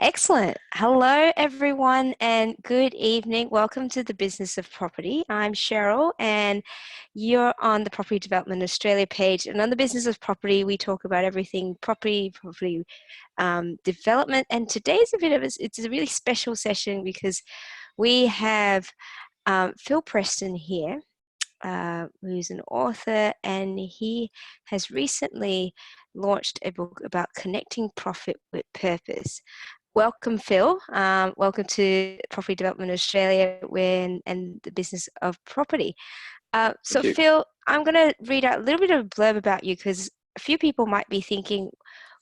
Excellent. Hello, everyone, and good evening. Welcome to the Business of Property. I'm Cheryl, and you're on the Property Development Australia page. And on the Business of Property, we talk about everything property development. And today's it's a really special session because we have Phil Preston here, who's an author, and he has recently launched a book about connecting profit with purpose. Welcome, Phil. Welcome to Property Development Australia and the Business of Property. So, Thank you. Phil, I'm going to read out a little bit of a blurb about you because a few people might be thinking,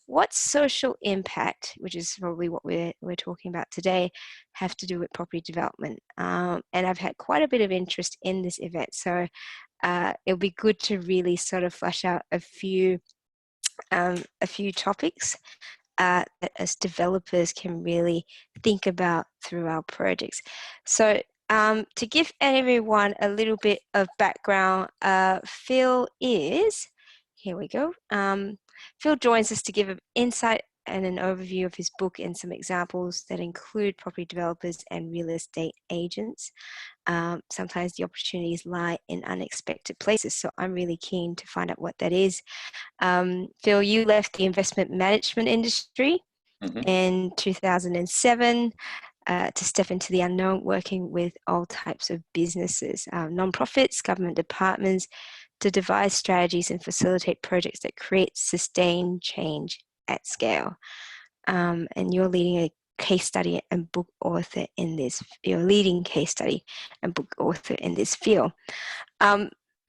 what's social impact, which is probably what we're talking about today, have to do with property development? And I've had quite a bit of interest in this event. So it'll be good to really sort of flesh out a few topics that as developers can really think about through our projects. So to give everyone a little bit of background, Phil is, here we go. Phil joins us to give an insight and an overview of his book and some examples that include property developers and real estate agents. Sometimes the opportunities lie in unexpected places, so I'm really keen to find out what that is. Phil, you left the investment management industry in 2007 to step into the unknown, working with all types of businesses, nonprofits, government departments, to devise strategies and facilitate projects that create sustained change at scale. And you're leading a case study and book author in this. You're leading case study and book author in this field.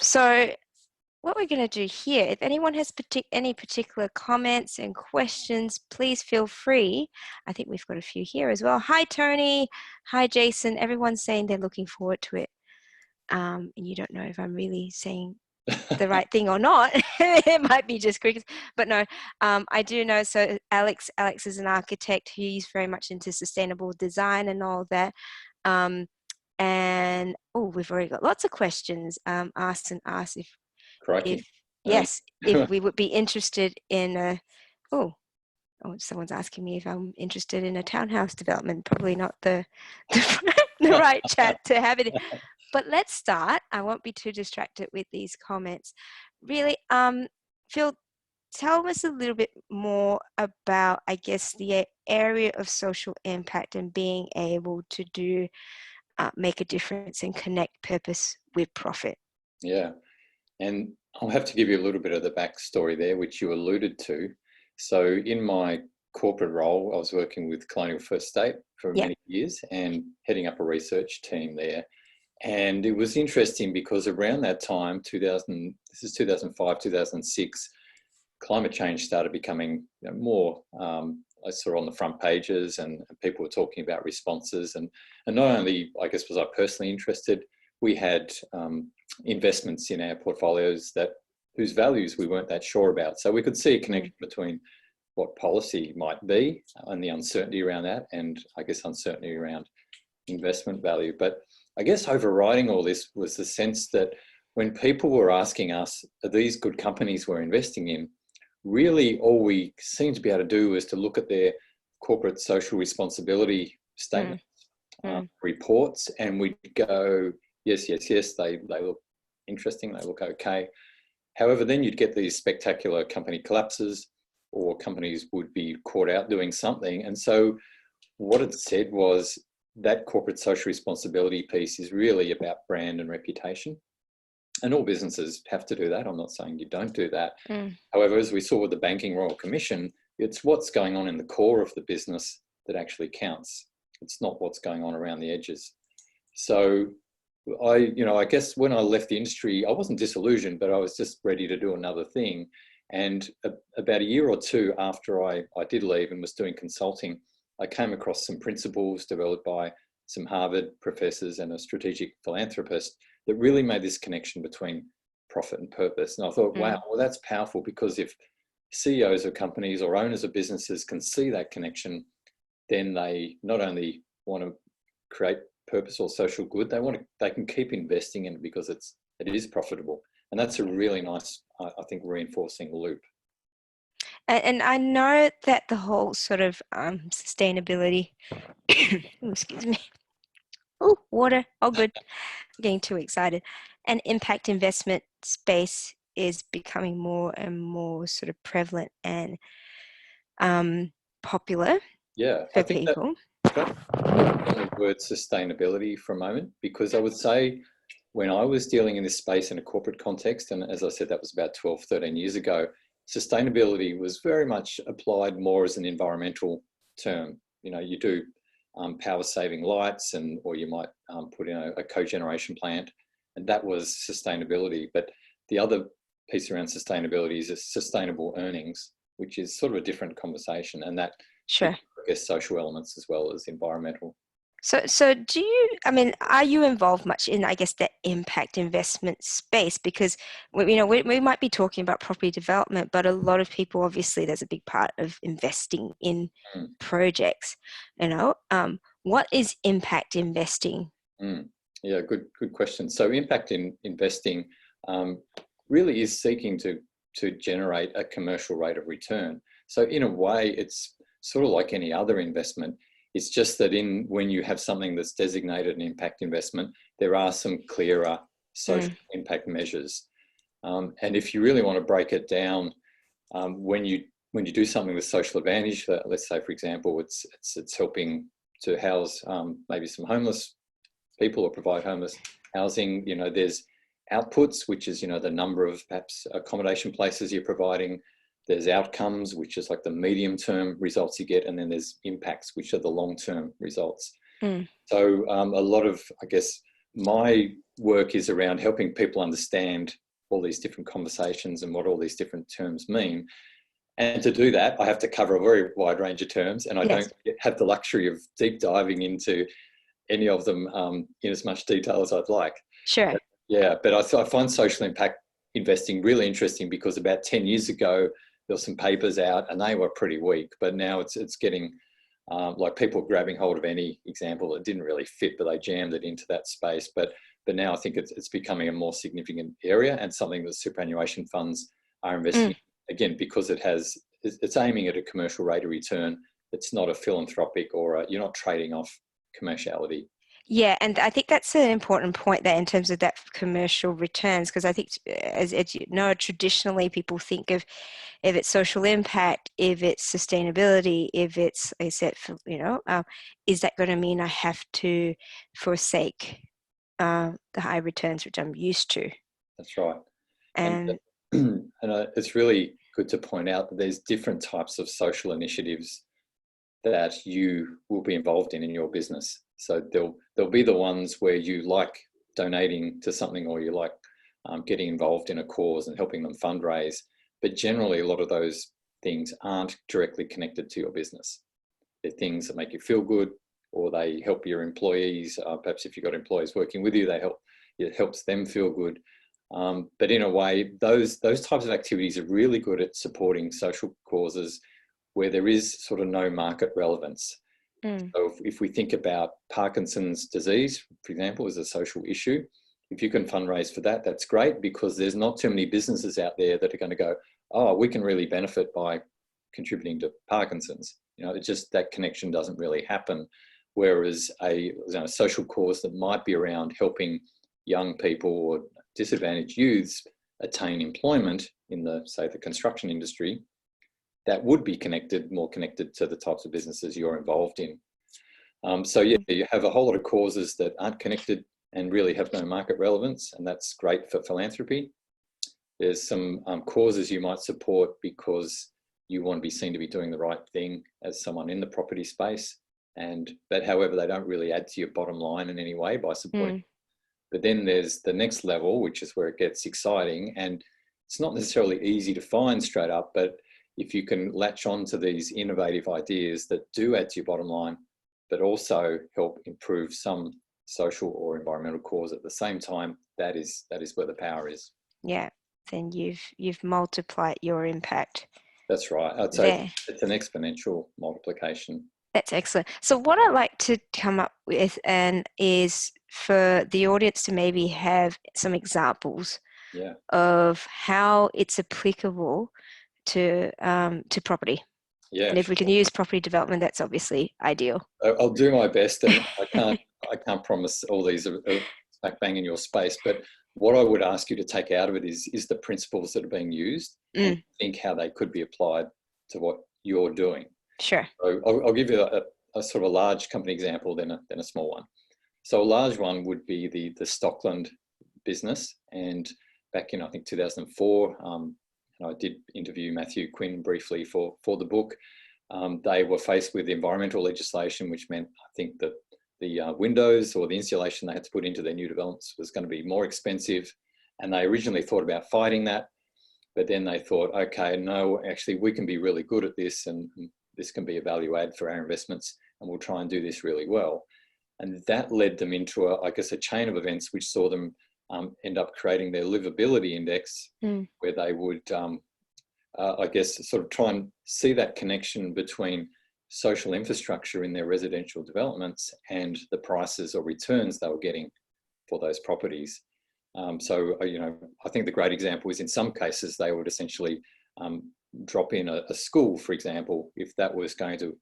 So what we're going to do here, if anyone has any particular comments and questions, please feel free. I think we've got a few here as well. Hi, Tony. Hi, Jason. Everyone's saying they're looking forward to it. And you don't know if I'm really saying the right thing or not. It might be just crickets, but no, I do know. So Alex is an architect. He's very much into sustainable design and all that. And we've already got lots of questions asked if we would be interested in someone's asking me if I'm interested in a townhouse development. Probably not the right chat to have it. But let's start. I won't be too distracted with these comments. Really, Phil, tell us a little bit more about, I guess, the area of social impact and being able to make a difference and connect purpose with profit. Yeah, and I'll have to give you a little bit of the backstory there, which you alluded to. So in my corporate role, I was working with Colonial First State for many years and heading up a research team there. And it was interesting because around that time, 2005, 2006, climate change started becoming more, I saw on the front pages and people were talking about responses. And not only, I guess, was I personally interested, we had investments in our portfolios whose values we weren't that sure about. So we could see a connection between what policy might be and the uncertainty around that, and I guess uncertainty around investment value. But I guess overriding all this was the sense that when people were asking us, are these good companies we're investing in, really all we seemed to be able to do was to look at their corporate social responsibility statements, reports, and we'd go, yes, they look interesting, they look okay. However, then you'd get these spectacular company collapses or companies would be caught out doing something. And so what it said was that corporate social responsibility piece is really about brand and reputation. And all businesses have to do that. I'm not saying you don't do that. However, as we saw with the Banking Royal Commission, it's what's going on in the core of the business that actually counts. It's not what's going on around the edges. So I guess when I left the industry, I wasn't disillusioned, but I was just ready to do another thing. And about a year or two after I did leave and was doing consulting, I came across some principles developed by some Harvard professors and a strategic philanthropist that really made this connection between profit and purpose. And I thought, wow, well, that's powerful, because if CEOs of companies or owners of businesses can see that connection, then they not only want to create purpose or social good, they can keep investing in it because it is profitable. And that's a really nice, I think, reinforcing loop. And I know that the whole sort of sustainability, oh, excuse me, oh, water, all good, getting too excited, and impact investment space is becoming more and more sort of prevalent and popular Yeah, I for think that people. on the word sustainability for a moment, because I would say when I was dealing in this space in a corporate context, and as I said, that was about 12, 13 years ago, sustainability was very much applied more as an environmental term. You know, you do power saving lights, and or you might put in a cogeneration plant, and that was sustainability. But the other piece around sustainability is sustainable earnings, which is sort of a different conversation, and that Sure. I guess social elements as well as environmental. So do you, I mean, are you involved much in, I guess, the impact investment space? Because, we might be talking about property development, but a lot of people, obviously, there's a big part of investing in Mm. projects, what is impact investing? Yeah, good question. So impact in investing really is seeking to generate a commercial rate of return. So in a way, it's sort of like any other investment. It's just that when you have something that's designated an impact investment, there are some clearer social impact measures. And if you really want to break it down, when you do something with social advantage, let's say, for example, it's helping to house maybe some homeless people or provide homeless housing, there's outputs, which is, the number of perhaps accommodation places you're providing. There's outcomes, which is like the medium-term results you get, and then there's impacts, which are the long-term results. So a lot of, I guess, my work is around helping people understand all these different conversations and what all these different terms mean. And to do that, I have to cover a very wide range of terms, and I don't have the luxury of deep diving into any of them in as much detail as I'd like. Sure. But I find social impact investing really interesting because about 10 years ago, there were some papers out and they were pretty weak, but now it's getting like people grabbing hold of any example that didn't really fit, but they jammed it into that space. But now I think it's becoming a more significant area and something that superannuation funds are investing in, again, because it's aiming at a commercial rate of return. It's not a philanthropic or you're not trading off commerciality. Yeah, and I think that's an important point there in terms of that commercial returns, because I think, as you know, traditionally people think of if it's social impact, if it's sustainability, if it's, I said, is that going to mean I have to forsake the high returns which I'm used to? That's right. And And it's really good to point out that there's different types of social initiatives that you will be involved in your business. So there'll be the ones where you like donating to something, or you like getting involved in a cause and helping them fundraise. But generally, a lot of those things aren't directly connected to your business. They're things that make you feel good, or they help your employees. Perhaps if you've got employees working with you, it helps them feel good. But in a way, those types of activities are really good at supporting social causes where there is sort of no market relevance. So if we think about Parkinson's disease, for example, as a social issue, if you can fundraise for that, that's great, because there's not too many businesses out there that are going to go, oh, we can really benefit by contributing to Parkinson's. It just, that connection doesn't really happen. Whereas a social cause that might be around helping young people or disadvantaged youths attain employment in the construction industry, that would be more connected to the types of businesses you're involved in. You have a whole lot of causes that aren't connected and really have no market relevance, and that's great for philanthropy. There's some causes you might support because you want to be seen to be doing the right thing as someone in the property space, but however, they don't really add to your bottom line in any way by supporting. But then there's the next level, which is where it gets exciting, and it's not necessarily easy to find straight up, but if you can latch on to these innovative ideas that do add to your bottom line, but also help improve some social or environmental cause at the same time, that is where the power is. Yeah, then you've multiplied your impact. That's right. I'd say it's an exponential multiplication. That's excellent. So what I like to come up with is for the audience to maybe have some examples of how it's applicable to property. Yeah, And if we can use property development, that's obviously ideal. I'll do my best, and I can't promise all these are smack bang in your space. But what I would ask you to take out of it is the principles that are being used, and think how they could be applied to what you're doing. Sure. So I'll give you a sort of a large company example, then a small one. So a large one would be the Stockland business, and back in I think 2004. I did interview Matthew Quinn briefly for the book. They were faced with environmental legislation, which meant I think that the windows or the insulation they had to put into their new developments was going to be more expensive. And they originally thought about fighting that, but then they thought, okay, no, actually we can be really good at this, and this can be a value add for our investments, and we'll try and do this really well. And that led them into a chain of events which saw them end up creating their livability index, where they would, sort of try and see that connection between social infrastructure in their residential developments and the prices or returns they were getting for those properties. I think the great example is in some cases they would essentially drop in a school, for example, if that was going to,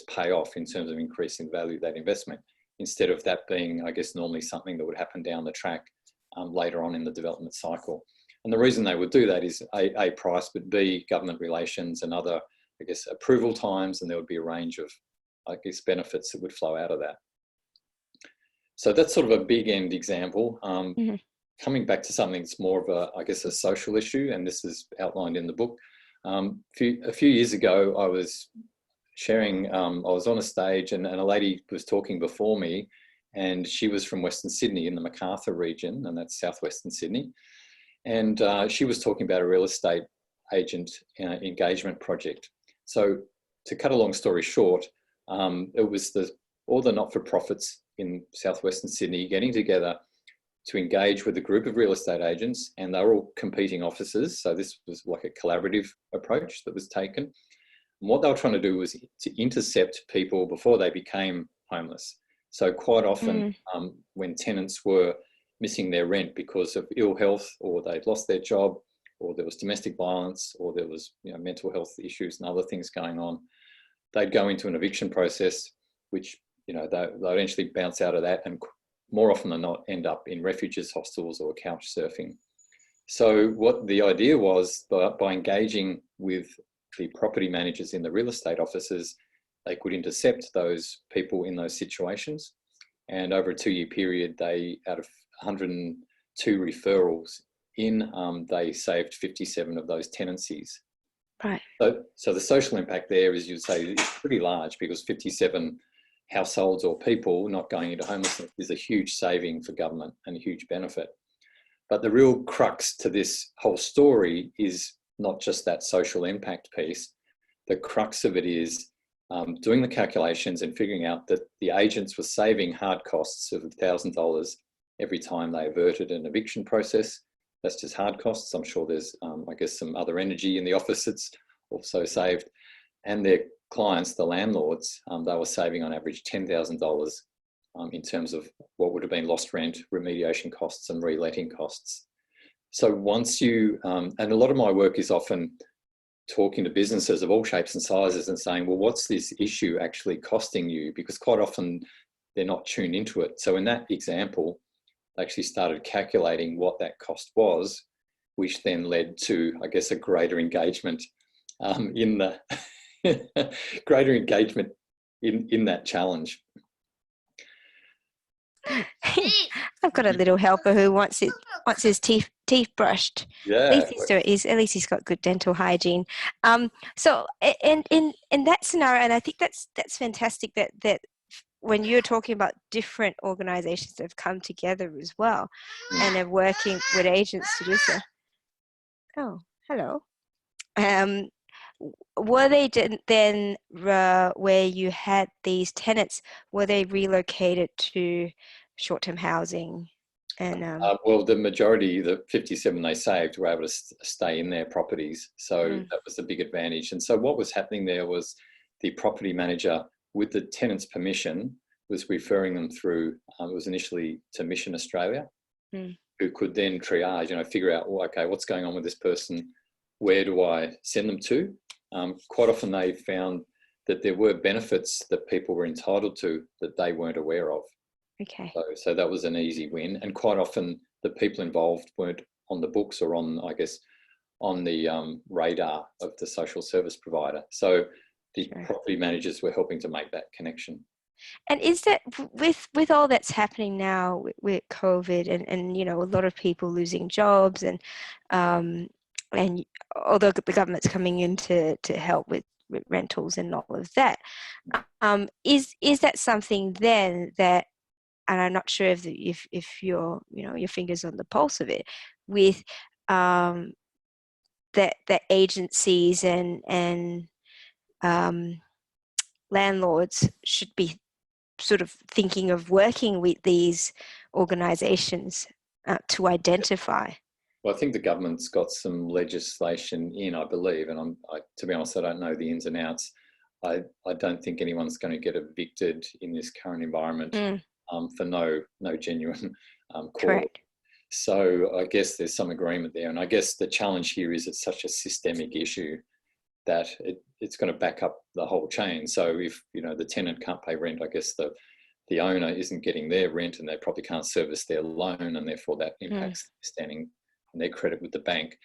pay off in terms of increasing the value of that investment, instead of that being, normally something that would happen down the track later on in the development cycle. And the reason they would do that is A, price, but B, government relations and other, approval times, and there would be a range of, benefits that would flow out of that. So that's sort of a big end example. Coming back to something that's more of a social issue, and this is outlined in the book. A few years ago, I was sharing, I was on a stage and a lady was talking before me, and she was from Western Sydney in the Macarthur region, and that's southwestern Sydney. And she was talking about a real estate agent engagement project. So to cut a long story short, it was all the not-for-profits in southwestern Sydney getting together to engage with a group of real estate agents, and they were all competing offices. So this was like a collaborative approach that was taken. And what they were trying to do was to intercept people before they became homeless. So quite often when tenants were missing their rent because of ill health, or they'd lost their job, or there was domestic violence, or there was mental health issues and other things going on, they'd go into an eviction process, which they'd eventually bounce out of that, and more often than not end up in refuges, hostels, or couch surfing. So what the idea was, by engaging with the property managers in the real estate offices, they could intercept those people in those situations. And over a 2-year period, they, out of 102 referrals in, they saved 57 of those tenancies. Right. So the social impact there, as you'd say, is pretty large, because 57 households or people not going into homelessness is a huge saving for government and a huge benefit. But the real crux to this whole story is not just that social impact piece. The crux of it is doing the calculations and figuring out that the agents were saving hard costs of $1,000 every time they averted an eviction process. That's just hard costs. I'm sure there's, some other energy in the office that's also saved. And their clients, the landlords, they were saving on average $10,000 in terms of what would have been lost rent, remediation costs, and reletting costs. So once you, and a lot of my work is often talking to businesses of all shapes and sizes and saying, well, what's this issue actually costing you? Because quite often they're not tuned into it. So in that example, they actually started calculating what that cost was, which then led to, a greater engagement in the greater engagement in that challenge. I've got a little helper who wants his teeth brushed. Yeah, at least he's got good dental hygiene. So in that scenario, and I think that's fantastic that when you're talking about different organizations that have come together as well and are working with agents to do so. Oh, hello. Were they then where you had these tenants, were they relocated to short-term housing? And well, the majority, the 57 they saved, were able to stay in their properties. So that was the big advantage. And so what was happening there was the property manager, with the tenant's permission, was referring them through, it was initially to Mission Australia, who could then triage, figure out, well, okay, what's going on with this person? where do I send them to? Quite often they found that there were benefits that people were entitled to that they weren't aware of. Okay. So that was an easy win. And quite often the people involved weren't on the books or on, I guess, on the radar of the social service provider. So the property managers were helping to make that connection. And is that with all that's happening now with COVID and you know, a lot of people losing jobs and although the government's coming in to help with rentals and all of that, is that something then that, and I'm not sure if you're, you know, your fingers on the pulse of it, with that agencies and landlords should be sort of thinking of working with these organisations to identify. Well, I think the government's got some legislation in, I believe, and to be honest, I don't know the ins and outs. I don't think anyone's going to get evicted in this current environment for no genuine cause. Correct. So I guess there's some agreement there, and I guess the challenge here is it's such a systemic issue that it's going to back up the whole chain. So if, you know, the tenant can't pay rent, I guess the owner isn't getting their rent and they probably can't service their loan, and therefore that impacts standing and their credit with the bank.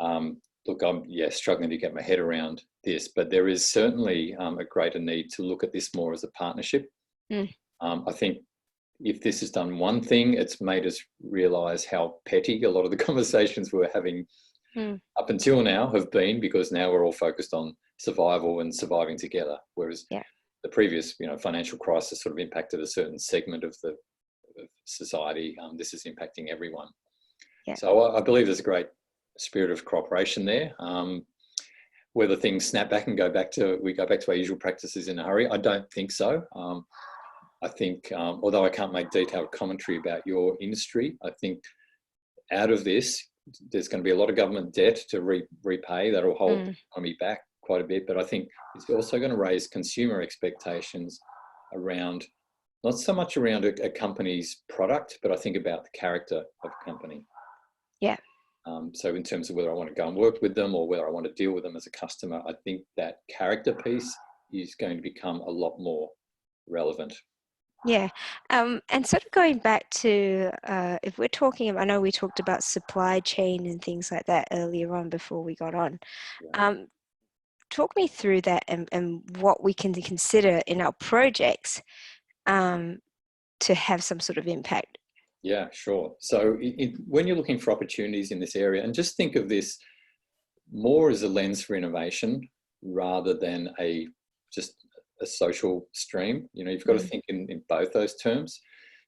Look, I'm struggling to get my head around this, but there is certainly a greater need to look at this more as a partnership. I think if this has done one thing, it's made us realise how petty a lot of the conversations we're having up until now have been, because now we're all focused on survival and surviving together, whereas the previous, you know, financial crisis sort of impacted a certain segment of the society. This is impacting everyone. So I believe there's a great spirit of cooperation there. Whether things snap back and we go back to our usual practices in a hurry, I don't think so. I think, although I can't make detailed commentary about your industry, I think out of this, there's going to be a lot of government debt to repay. That'll hold the economy back quite a bit. But I think it's also going to raise consumer expectations around, not so much around a company's product, but I think about the character of a company. Yeah. So in terms of whether I want to go and work with them or whether I want to deal with them as a customer, I think that character piece is going to become a lot more relevant. Yeah, and sort of going back to if we're talking, I know we talked about supply chain and things like that earlier on before we got on. Talk me through that and what we can consider in our projects to have some sort of impact. Yeah, sure. So when you're looking for opportunities in this area, and just think of this more as a lens for innovation rather than just a social stream. You know, you've got to think in both those terms.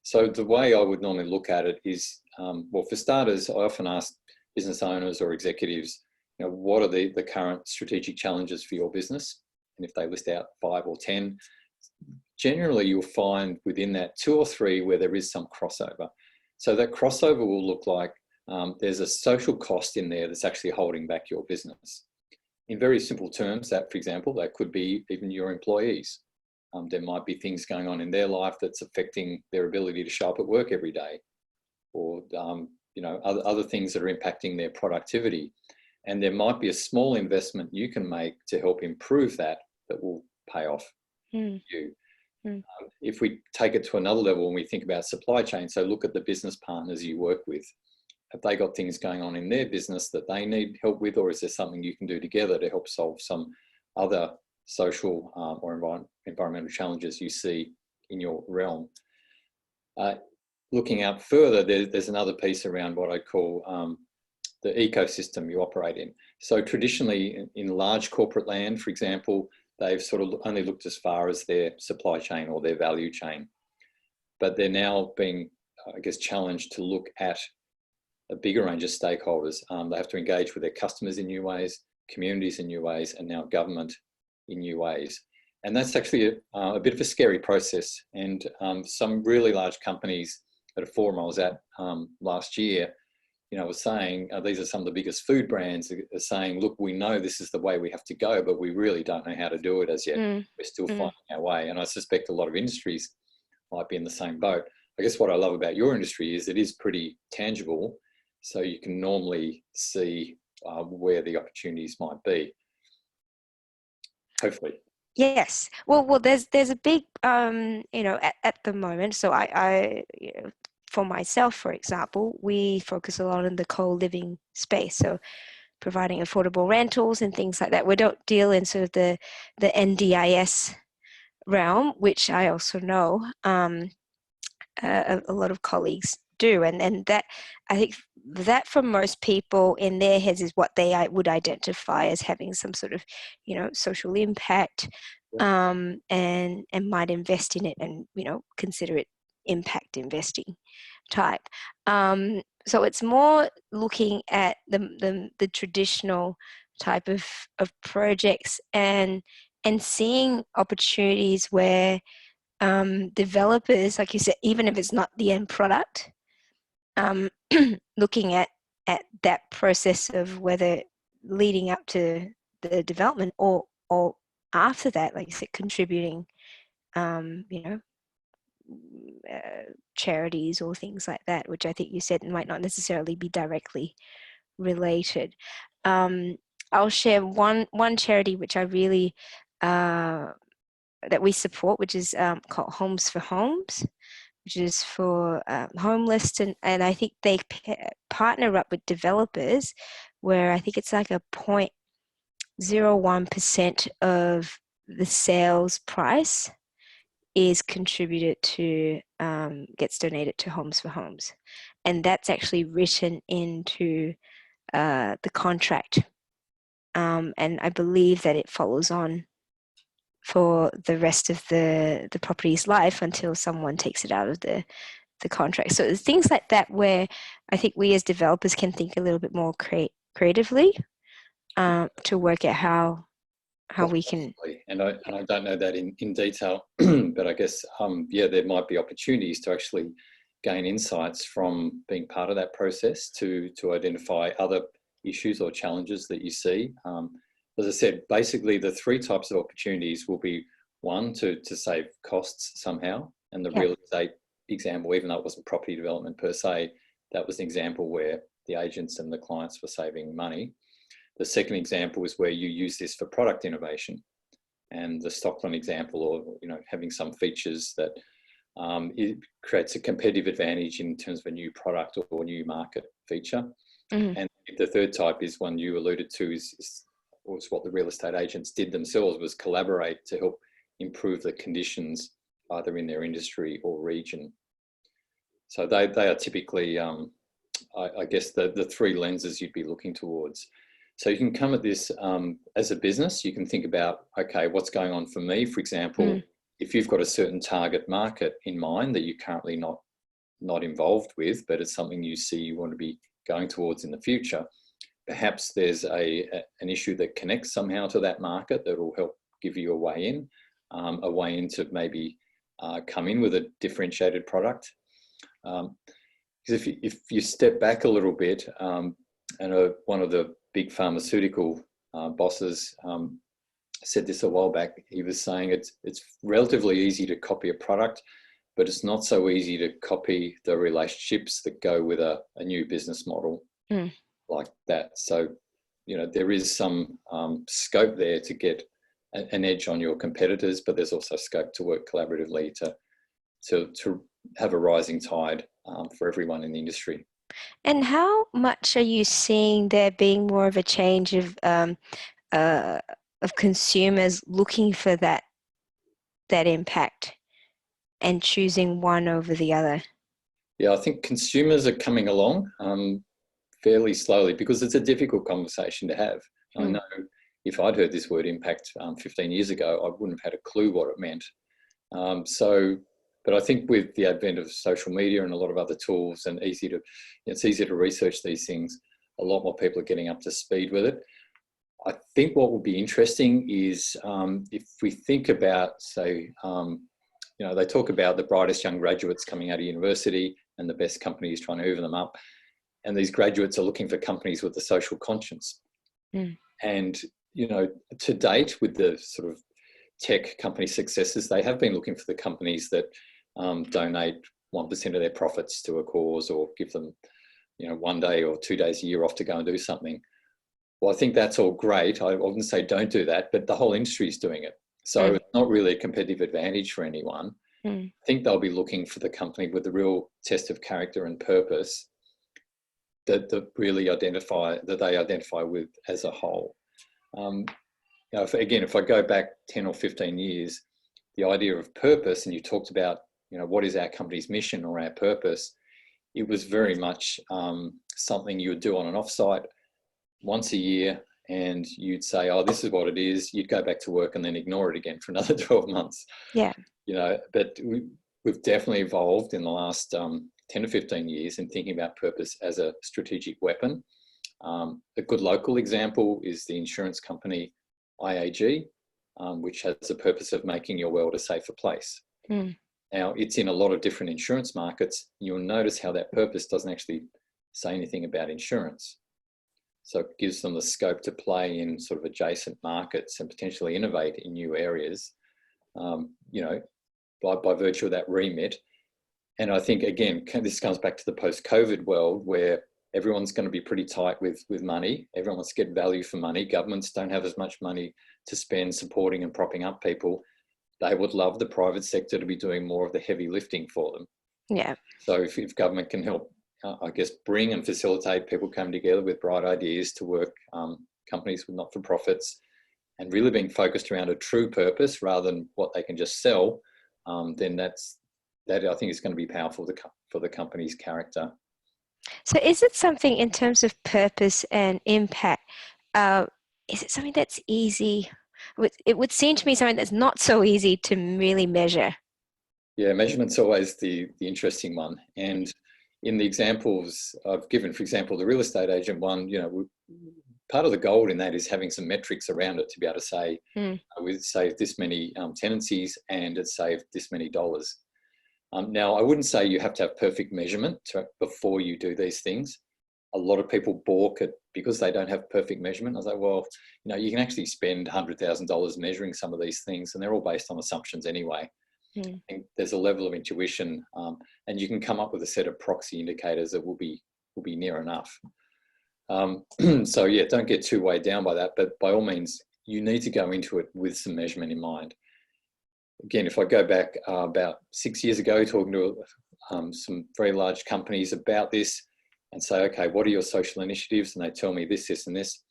So the way I would normally look at it is, well, for starters, I often ask business owners or executives, you know, what are the current strategic challenges for your business? And if they list out 5 or 10, generally you'll find within that 2 or 3 where there is some crossover. So that crossover will look like there's a social cost in there that's actually holding back your business. In very simple terms, that, for example, that could be even your employees. There might be things going on in their life that's affecting their ability to show up at work every day, or you know, other things that are impacting their productivity. And there might be a small investment you can make to help improve that will pay off you. If we take it to another level and we think about supply chain, so look at the business partners you work with. Have they got things going on in their business that they need help with, or is there something you can do together to help solve some other social or environmental challenges you see in your realm? Looking out further, there's another piece around what I call the ecosystem you operate in. So traditionally in large corporate land, for example, they've sort of only looked as far as their supply chain or their value chain, but they're now being, I guess, challenged to look at a bigger range of stakeholders. They have to engage with their customers in new ways, communities in new ways, and now government in new ways. And that's actually a bit of a scary process. And some really large companies at a forum I was at last year, you know, was saying, these are some of the biggest food brands, are saying, look, we know this is the way we have to go, but we really don't know how to do it as yet. We're still finding our way. And I suspect a lot of industries might be in the same boat. I guess what I love about your industry is it is pretty tangible. So you can normally see where the opportunities might be. Hopefully. Yes. Well, there's a big, at the moment. So for myself, for example, we focus a lot on the co-living space. So providing affordable rentals and things like that. We don't deal in sort of the NDIS realm, which I also know a lot of colleagues do, and that, I think that for most people in their heads is what they would identify as having some sort of social impact, and might invest in it, and consider it impact investing type. So it's more looking at the traditional type of projects, and seeing opportunities where developers, like you said, even if it's not the end product, looking at that process of whether leading up to the development or after that, like you said, contributing, charities or things like that, which I think you said might not necessarily be directly related. I'll share one charity which I really that we support, which is called Homes for Homes, which is for homeless, and I think they partner up with developers, where I think it's like a 0.01% of the sales price is contributed to, gets donated to Homes for Homes, and that's actually written into the contract, and I believe that it follows on for the rest of the property's life until someone takes it out of the contract. So there's things like that where I think we as developers can think a little bit more creatively, to work out how we can. And I don't know that in detail, but I guess there might be opportunities to actually gain insights from being part of that process to identify other issues or challenges that you see. As I said, basically the three types of opportunities will be, one, to save costs somehow. And the real estate example, even though it wasn't property development per se, that was an example where the agents and the clients were saving money. The second example is where you use this for product innovation. And the Stockland example, or having some features that it creates a competitive advantage in terms of a new product or new market feature. Mm-hmm. And the third type is one you alluded to, was what the real estate agents did themselves, was collaborate to help improve the conditions either in their industry or region. So they are typically, I guess, the three lenses you'd be looking towards. So you can come at this as a business. You can think about, okay, what's going on for me? For example, if you've got a certain target market in mind that you're currently not involved with, but it's something you see you want to be going towards in the future, perhaps there's an issue that connects somehow to that market that will help give you a way in to maybe come in with a differentiated product. Because if you step back a little bit, and one of the big pharmaceutical bosses said this a while back, he was saying it's relatively easy to copy a product, but it's not so easy to copy the relationships that go with a new business model like that. So, there is some scope there to get an edge on your competitors, but there's also scope to work collaboratively to have a rising tide for everyone in the industry. And how much are you seeing there being more of a change of consumers looking for that impact and choosing one over the other? Yeah, I think consumers are coming along fairly slowly, because it's a difficult conversation to have. I know if I'd heard this word impact 15 years ago, I wouldn't have had a clue what it meant. But I think with the advent of social media and a lot of other tools, and it's easy to research these things, a lot more people are getting up to speed with it. I think what will be interesting is if we think about, say, they talk about the brightest young graduates coming out of university and the best companies trying to hoover them up. And these graduates are looking for companies with a social conscience. And, to date, with the sort of tech company successes, they have been looking for the companies that donate 1% of their profits to a cause, or give them, 1 day or 2 days a year off to go and do something. Well, I think that's all great. I wouldn't say don't do that, but the whole industry is doing it. So it's not really a competitive advantage for anyone. I think they'll be looking for the company with the real test of character and purpose that they identify with as a whole. If I go back 10 or 15 years, the idea of purpose, and you talked about, what is our company's mission or our purpose, it was very much something you would do on an offsite once a year, and you'd say, oh, this is what it is. You'd go back to work and then ignore it again for another 12 months. Yeah. But we've definitely evolved in the last 10 to 15 years in thinking about purpose as a strategic weapon. A good local example is the insurance company IAG, which has the purpose of making your world a safer place. Now, it's in a lot of different insurance markets. You'll notice how that purpose doesn't actually say anything about insurance. So it gives them the scope to play in sort of adjacent markets and potentially innovate in new areas, by virtue of that remit. And I think, again, this comes back to the post-COVID world where everyone's going to be pretty tight with money. Everyone wants to get value for money. Governments don't have as much money to spend supporting and propping up people. They would love the private sector to be doing more of the heavy lifting for them. Yeah. So if government can help, bring and facilitate people coming together with bright ideas to work, companies with not-for-profits, and really being focused around a true purpose rather than what they can just sell, then that I think is going to be powerful for the company's character. So is it something in terms of purpose and impact, is it something that's easy? It would seem to me something that's not so easy to really measure. Yeah, measurement's always the interesting one. And in the examples I've given, for example, the real estate agent one, part of the gold in that is having some metrics around it to be able to say, we've saved this many tenancies and it's saved this many dollars. Now, I wouldn't say you have to have perfect measurement before you do these things. A lot of people balk at because they don't have perfect measurement. I was like, well, you can actually spend $100,000 measuring some of these things, and they're all based on assumptions anyway. And there's a level of intuition, and you can come up with a set of proxy indicators that will be near enough. So yeah, don't get too weighed down by that. But by all means, you need to go into it with some measurement in mind. Again, if I go back about 6 years ago, talking to some very large companies about this and say, okay, what are your social initiatives? And they tell me this, this, and this.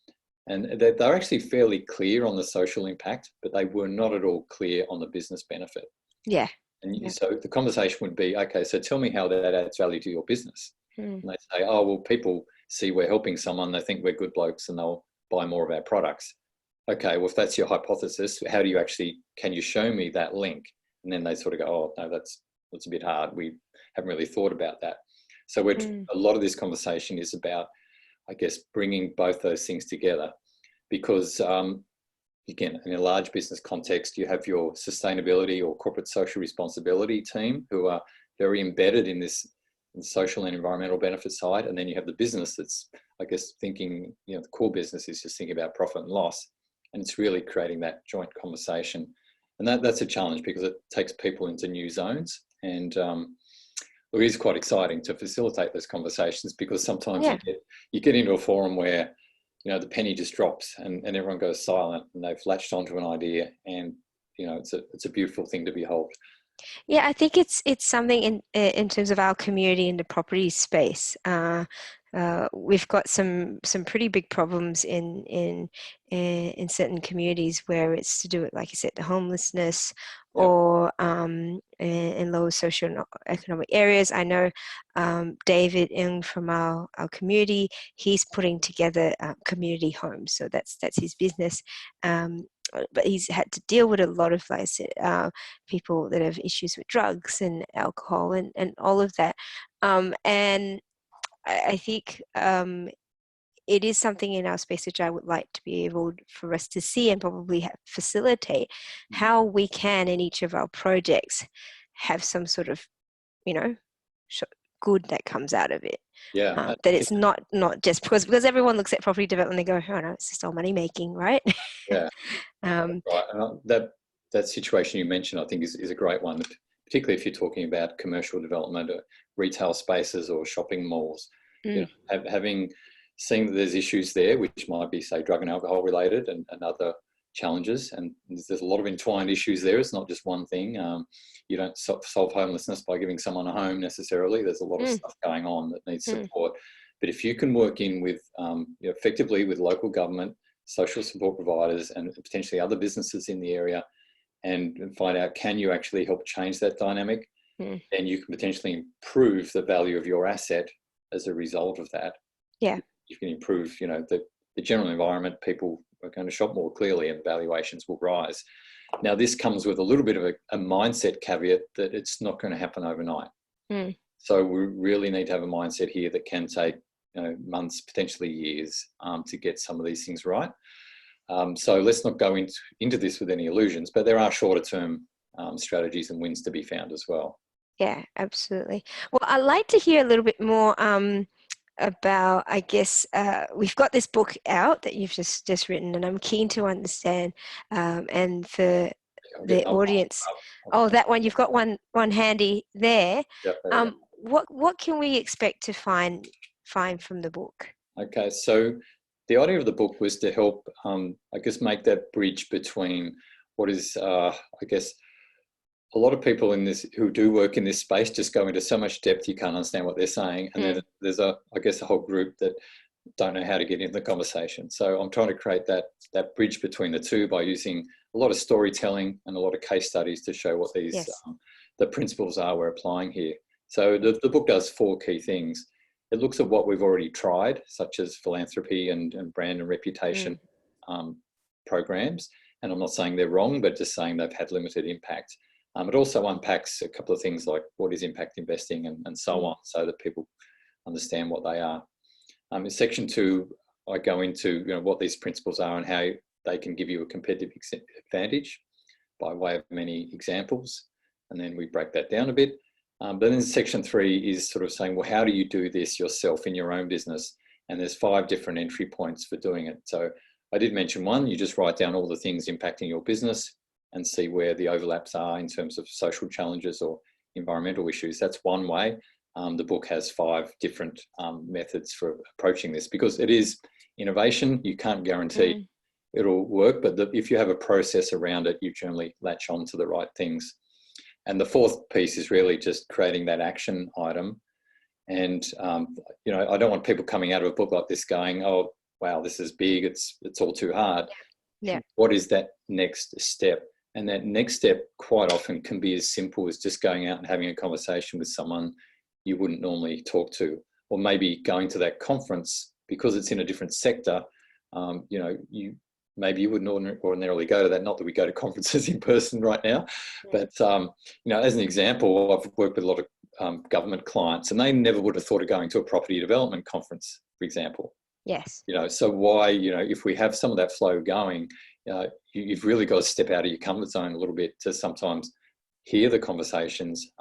And they're actually fairly clear on the social impact, but they were not at all clear on the business benefit. Yeah. And so the conversation would be, okay, so tell me how that adds value to your business. And they say, oh, well, people see we're helping someone, they think we're good blokes and they'll buy more of our products. Okay, well, if that's your hypothesis, how do you actually, can you show me that link? And then they sort of go, oh, no, that's a bit hard. We haven't really thought about that. So a lot of this conversation is about, I guess, bringing both those things together because, again, in a large business context, you have your sustainability or corporate social responsibility team who are very embedded in this social and environmental benefit side. And then you have the business that's, I guess, thinking, the core business is just thinking about profit and loss. And it's really creating that joint conversation. And that's a challenge because it takes people into new zones. And it is quite exciting to facilitate those conversations because sometimes you get into a forum where, the penny just drops and everyone goes silent and they've latched onto an idea and, it's a beautiful thing to behold. Yeah, I think it's something in terms of our community in the property space. We've got some pretty big problems in certain communities where it's to do with, like you said, the homelessness or in lower socioeconomic areas. I know David Ng from our community, he's putting together community homes. So that's his business. But he's had to deal with a lot of, like I said, people that have issues with drugs and alcohol and all of that. And I think it is something in our space which I would like to be able for us to see and probably facilitate how we can in each of our projects have some sort of, good that comes out of it. Yeah. That it's not just because everyone looks at property development and they go, oh no, it's just all money making, right? Yeah. Right. And that situation you mentioned, I think, is a great one, particularly if you're talking about commercial development or retail spaces or shopping malls. Having seeing that there's issues there, which might be, say, drug and alcohol related and other challenges. And there's a lot of entwined issues there. It's not just one thing. You don't solve homelessness by giving someone a home necessarily. There's a lot of stuff going on that needs support. But if you can work in with effectively with local government, social support providers, and potentially other businesses in the area, and find out, can you actually help change that dynamic? Then you can potentially improve the value of your asset as a result of that. Yeah. You can improve, the general environment. People are going to shop more clearly and valuations will rise. Now, this comes with a little bit of a mindset caveat that it's not going to happen overnight. So we really need to have a mindset here that can take months, potentially years, to get some of these things right. So let's not go into this with any illusions, but there are shorter term strategies and wins to be found as well. Yeah, absolutely. Well, I'd like to hear a little bit more about, I guess, we've got this book out that you've just written, and I'm keen to understand, and for the audience. Oh, that one, you've got one handy there. Yep, what can we expect to find from the book? Okay, so the idea of the book was to help, I guess, make that bridge between what is, I guess, a lot of people in this who do work in this space just go into so much depth you can't understand what they're saying, and then there's a whole group that don't know how to get into the conversation. So I'm trying to create that bridge between the two by using a lot of storytelling and a lot of case studies to show what these the principles are we're applying here. So the book does 4 key things. It looks at what we've already tried, such as philanthropy and brand and reputation programs. And I'm not saying they're wrong, but just saying they've had limited impact. It also unpacks a couple of things like what is impact investing and so on, so that people understand what they are. In section 2, I go into what these principles are and how they can give you a competitive advantage by way of many examples. And then we break that down a bit. But then section 3 is sort of saying, well, how do you do this yourself in your own business? And there's 5 different entry points for doing it. So I did mention one, you just write down all the things impacting your business and see where the overlaps are in terms of social challenges or environmental issues. That's one way. The book has 5 different methods for approaching this, because it is innovation. You can't guarantee it'll work, but if you have a process around it, you generally latch on to the right things. And the 4th piece is really just creating that action item. And, I don't want people coming out of a book like this going, oh, wow, this is big. It's all too hard. Yeah. What is that next step? And that next step quite often can be as simple as just going out and having a conversation with someone you wouldn't normally talk to, or maybe going to that conference because it's in a different sector. Maybe you wouldn't ordinarily go to that. Not that we go to conferences in person right now, but as an example, I've worked with a lot of government clients, and they never would have thought of going to a property development conference, for example. Yes. So why, if we have some of that flow going, you've really got to step out of your comfort zone a little bit to sometimes hear the conversations.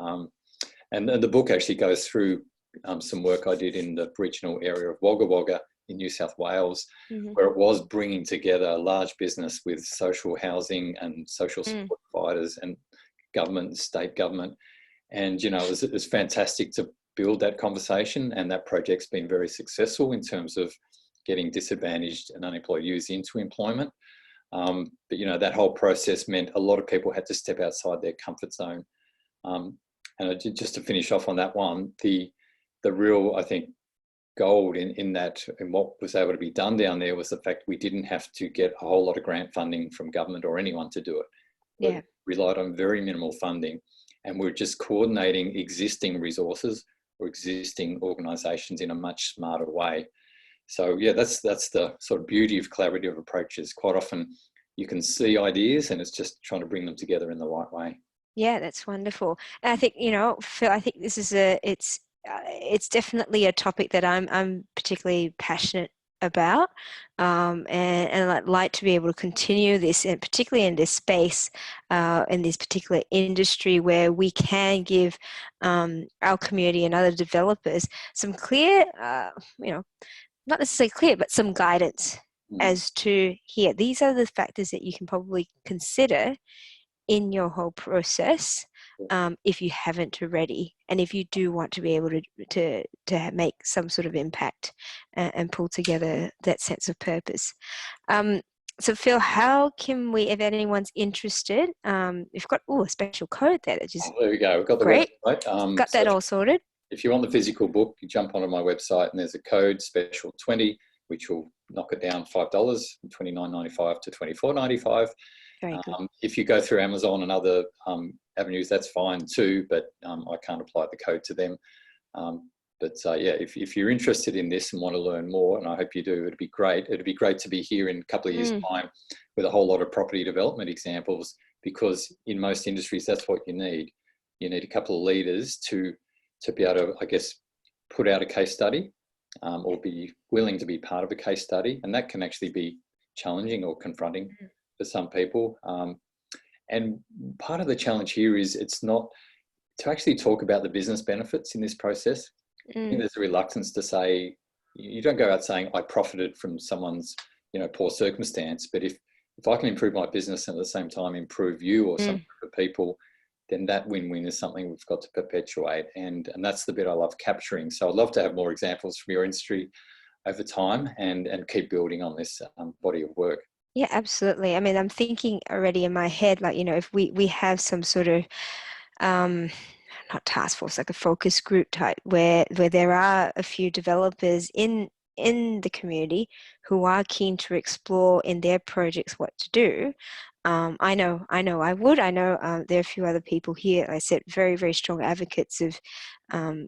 And the book actually goes through some work I did in the regional area of Wagga Wagga in New South Wales, where it was bringing together a large business with social housing and social support providers and government, state government. And, it was fantastic to build that conversation, and that project's been very successful in terms of getting disadvantaged and unemployed youth into employment. But that whole process meant a lot of people had to step outside their comfort zone. And just to finish off on that one, the real, I think, gold in what was able to be done down there was the fact we didn't have to get a whole lot of grant funding from government or anyone to do it. Yeah. We relied on very minimal funding, and we're just coordinating existing resources or existing organisations in a much smarter way. So yeah, that's the sort of beauty of collaborative approaches. Quite often you can see ideas, and it's just trying to bring them together in the right way. Yeah, that's wonderful. And I think, Phil, I think this is it's definitely a topic that I'm particularly passionate about, and I'd like to be able to continue this, and particularly in this space, in this particular industry, where we can give our community and other developers some clear, not necessarily clear, but some guidance as to, here, these are the factors that you can probably consider in your whole process, if you haven't already, and if you do want to be able to make some sort of impact and pull together that sense of purpose. So Phil, how can we, if anyone's interested, we've got a special code there, which is there we go. We've got the great. website. Got that all sorted. If you want the physical book, you jump onto my website and there's a code special 20, which will knock it down $5, $29.95 to $24.95. Very good. If you go through Amazon and other avenues, that's fine too, but I can't apply the code to them. Yeah, if you're interested in this and want to learn more, and I hope you do, it'd be great. It'd be great to be here in a couple of years' time with a whole lot of property development examples, because in most industries, that's what you need. You need a couple of leaders to be able to, I guess, put out a case study or be willing to be part of a case study. And that can actually be challenging or confronting for some people. And part of the challenge here is it's not to actually talk about the business benefits in this process. I think there's a reluctance to say, you don't go out saying I profited from someone's, poor circumstance, but if I can improve my business and at the same time improve you or some group of people, then that win-win is something we've got to perpetuate. And that's the bit I love capturing. So I'd love to have more examples from your industry over time and keep building on this body of work. Yeah, absolutely. I mean, I'm thinking already in my head, like, if we have some sort of not task force, like a focus group type, where there are a few developers in the community who are keen to explore in their projects what to do. I know I would. I know there are a few other people here, I said, very, very strong advocates of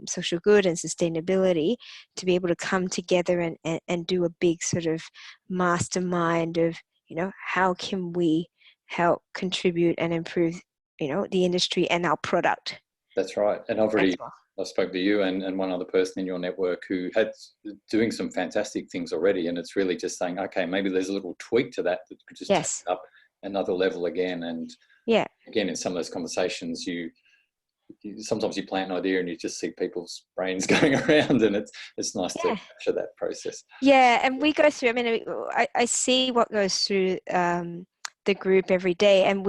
social good and sustainability, to be able to come together and do a big sort of mastermind of, how can we help contribute and improve, the industry and our product. That's right. And I spoke to you and one other person in your network who had doing some fantastic things already. And it's really just saying, okay, maybe there's a little tweak to that could just take it up another level again. And again, in some of those conversations, sometimes you plant an idea and you just see people's brains going around, and it's nice to capture that process. Yeah, and we go through, I mean, I see what goes through the group every day, and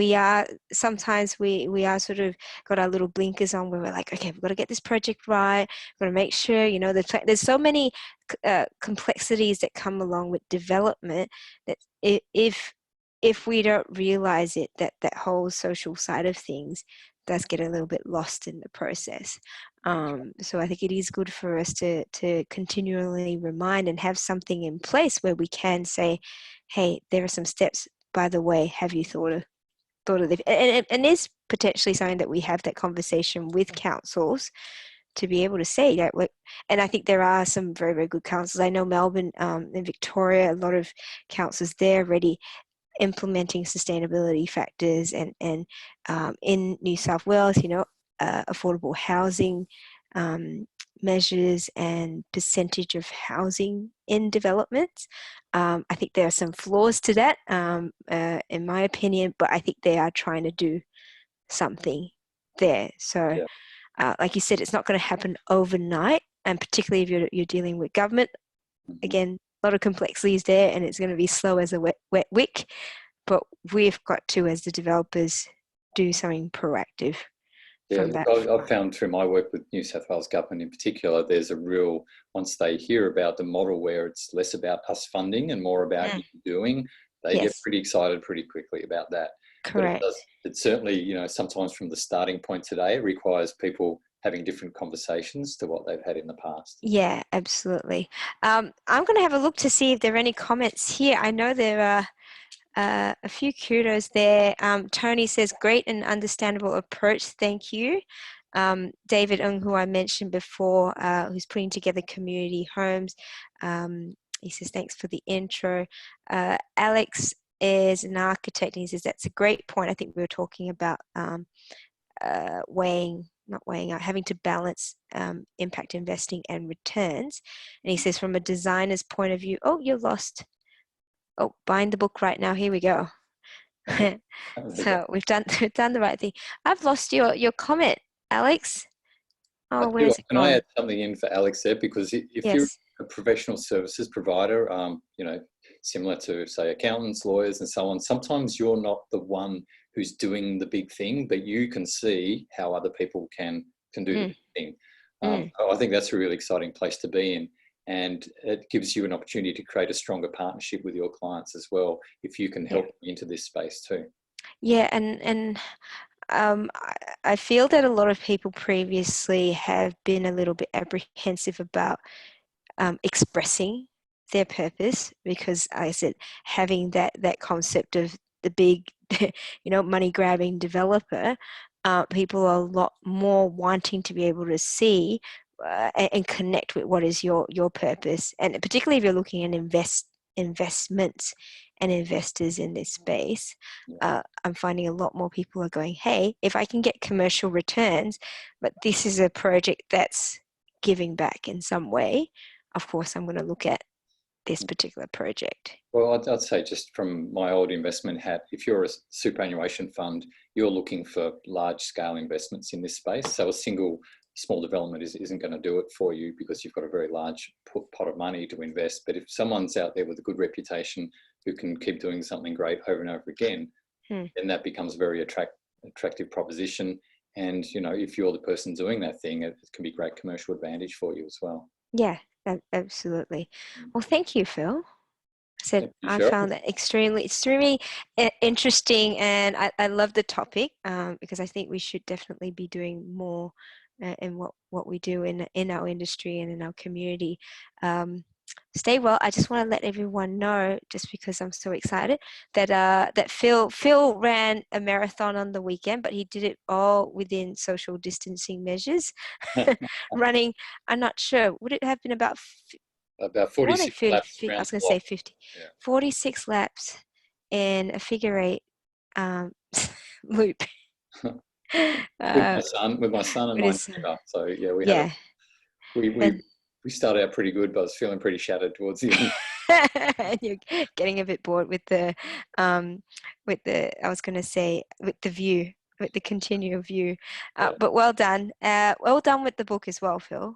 sometimes we are sort of got our little blinkers on, where we're like, okay, we've got to get this project right, we've got to make sure, there's so many complexities that come along with development, that if we don't realize it, that whole social side of things does get a little bit lost in the process. So I think it is good for us to continually remind and have something in place where we can say, hey, there are some steps, by the way, have you thought of this? And is potentially something that we have that conversation with councils to be able to say that. And I think there are some very, very good councils. I know Melbourne and Victoria, a lot of councils there already implementing sustainability factors, and in New South Wales, affordable housing measures and percentage of housing in developments. I think there are some flaws to that, in my opinion, but I think they are trying to do something there. So like you said, it's not going to happen overnight, and particularly if you're dealing with government, again, a lot of complexities there, and it's going to be slow as a wet wick, but we've got to, as the developers, do something proactive. I've found through my work with New South Wales government in particular, there's a real, once they hear about the model where it's less about us funding and more about you doing, they get pretty excited pretty quickly about that. Correct. But it certainly, sometimes from the starting point today, it requires people having different conversations to what they've had in the past. Yeah, absolutely. I'm going to have a look to see if there are any comments here. I know there are a few kudos there. Tony says, great and understandable approach. Thank you. David Ng, who I mentioned before, who's putting together community homes. He says, thanks for the intro. Alex is an architect, and he says, that's a great point. I think we were talking about having to balance impact investing and returns. And he says, from a designer's point of view, you're lost. Buying the book right now. Here we go. So we've done the right thing. I've lost your comment, Alex. Where's it Can I gone? add something in for Alex there? Because if you're a professional services provider, similar to, say, accountants, lawyers, and so on, sometimes you're not the one who's doing the big thing, but you can see how other people can do the big thing. I think that's a really exciting place to be in. And it gives you an opportunity to create a stronger partnership with your clients as well, if you can help into this space too. Yeah, and I feel that a lot of people previously have been a little bit apprehensive about expressing their purpose, because I said having that concept of the big, money grabbing developer, people are a lot more wanting to be able to see and connect with what is your purpose, and particularly if you're looking at investments and investors in this space. I'm finding a lot more people are going, hey, if I can get commercial returns, but this is a project that's giving back in some way, of course I'm going to look at this particular project. Well, I'd say, just from my old investment hat, if you're a superannuation fund, you're looking for large scale investments in this space. So a single small development isn't going to do it for you, because you've got a very large pot of money to invest. But if someone's out there with a good reputation who can keep doing something great over and over again, then that becomes a very attractive proposition. And, if you're the person doing that thing, it can be great commercial advantage for you as well. Yeah, absolutely. Well, thank you, Phil. I Cheryl. found that extremely interesting, and I love the topic, because I think we should definitely be doing more in what we do in our industry and in our community. Stay well. I just want to let everyone know, just because I'm so excited, that that Phil ran a marathon on the weekend, but he did it all within social distancing measures. Running, I'm not sure, would it have been about 46 laps I around was the going to block. say 50. Yeah. 46 laps in a figure eight loop. With my son and With my his son. neighbour. So yeah, Yeah. we started out pretty good, but I was feeling pretty shattered towards the end. And you're getting a bit bored with the I was going to say, with the view, with the continual view. But well done. Well done with the book as well, Phil.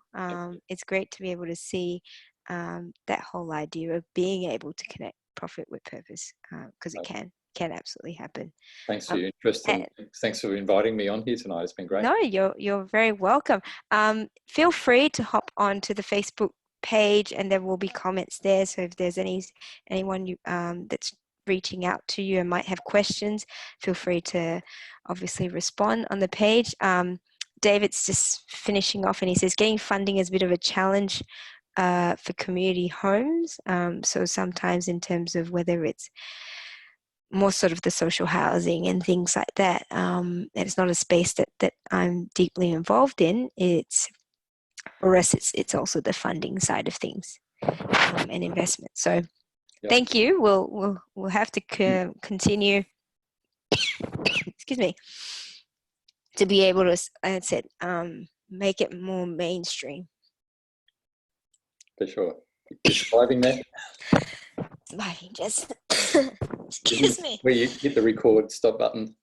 It's great to be able to see that whole idea of being able to connect profit with purpose, because it can absolutely happen. Thanks for your interest, and thanks for inviting me on here tonight. It's been great. No, you're very welcome. Feel free to hop on to the Facebook page, and there will be comments there. So if there's anyone that's reaching out to you and might have questions, feel free to obviously respond on the page. David's just finishing off, and he says getting funding is a bit of a challenge for community homes. So sometimes, in terms of whether it's more sort of the social housing and things like that, and it's not a space that I'm deeply involved in. For us, it's also the funding side of things, and investment. So thank you. We'll have to continue. Excuse me. To be able to, as I said, make it more mainstream. For sure. You're surviving that? Surviving, just excuse me. Where you hit the record stop button.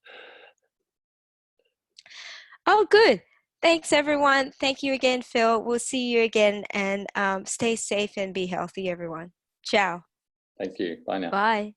Oh, good. Thanks, everyone. Thank you again, Phil. We'll see you again, and stay safe and be healthy, everyone. Ciao. Thank you. Bye now. Bye.